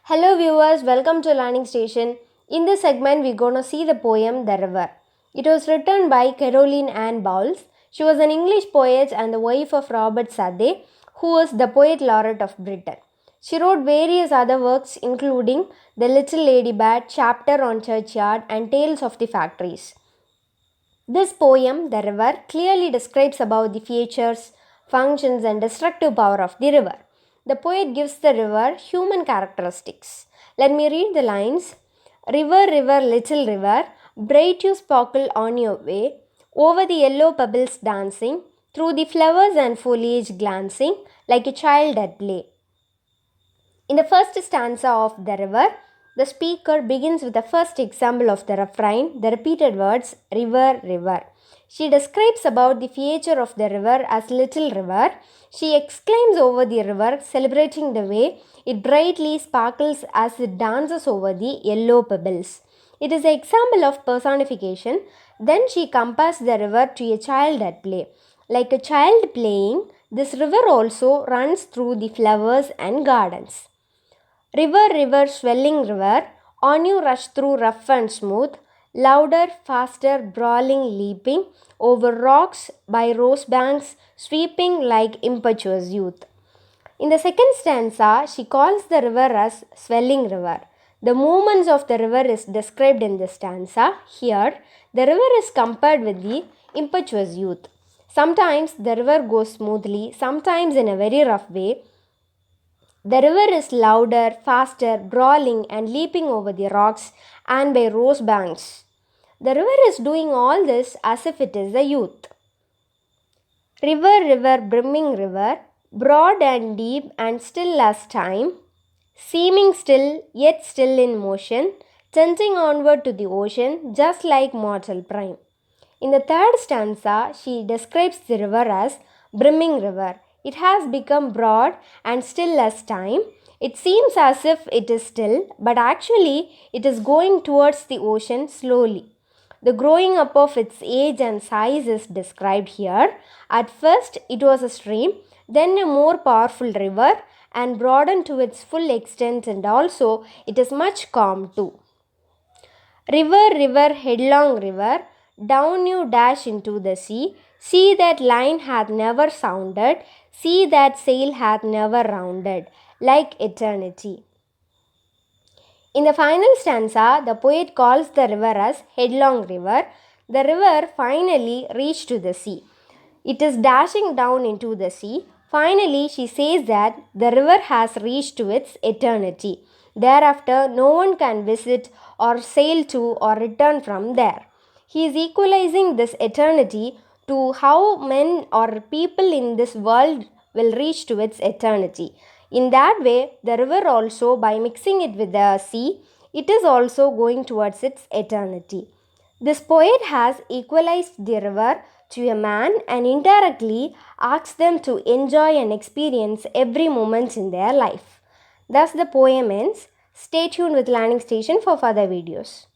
Hello viewers, welcome to Learning Station. In this segment, we're gonna see the poem The River. It was written by Caroline Ann Bowles. She was an English poet and the wife of Robert Southey, who was the Poet Laureate of Britain. She wrote various other works including The Little Lady Bat, Chapter on Churchyard, and Tales of the Factories. This poem, The River, clearly describes about the features, functions, and destructive power of the river. The poet gives the river human characteristics. Let me read the lines. River, river, little river, bright you sparkle on your way, over the yellow pebbles dancing, through the flowers and foliage glancing, like a child at play. In the first stanza of The River, the speaker begins with the first example of the refrain, the repeated words, river, river. She describes about the feature of the river as little river. She exclaims over the river, celebrating the way it brightly sparkles as it dances over the yellow pebbles. It is an example of personification. Then she compares the river to a child at play. Like a child playing, this river also runs through the flowers and gardens. River, river, swelling river, on you rush through rough and smooth, louder, faster, brawling, leaping, over rocks, by rose banks, sweeping like impetuous youth. In the second stanza, she calls the river as swelling river. The movements of the river is described in this stanza. Here, the river is compared with the impetuous youth. Sometimes the river goes smoothly, sometimes in a very rough way. The river is louder, faster, brawling and leaping over the rocks and by rose banks. The river is doing all this as if it is the youth. River, river, brimming river, broad and deep and still as time, seeming still yet still in motion, tending onward to the ocean just like mortal prime. In the third stanza, she describes the river as brimming river. It has become broad and still as time. It seems as if it is still, but actually it is going towards the ocean slowly. The growing up of its age and size is described here. At first it was a stream, then a more powerful river and broadened to its full extent, and also it is much calm too. River, river, headlong river, down you dash into the sea. See that line hath never sounded, see that sail hath never rounded, like eternity. In the final stanza, the poet calls the river as headlong river. The river finally reached to the sea. It is dashing down into the sea. Finally, she says that the river has reached to its eternity. Thereafter, no one can visit or sail to or return from there. He is equalizing this eternity to how men or people in this world will reach to its eternity. In that way, the river also, by mixing it with the sea, it is also going towards its eternity. This poet has equalized the river to a man and indirectly asks them to enjoy and experience every moment in their life. Thus the poem ends. Stay tuned with Learning Station for further videos.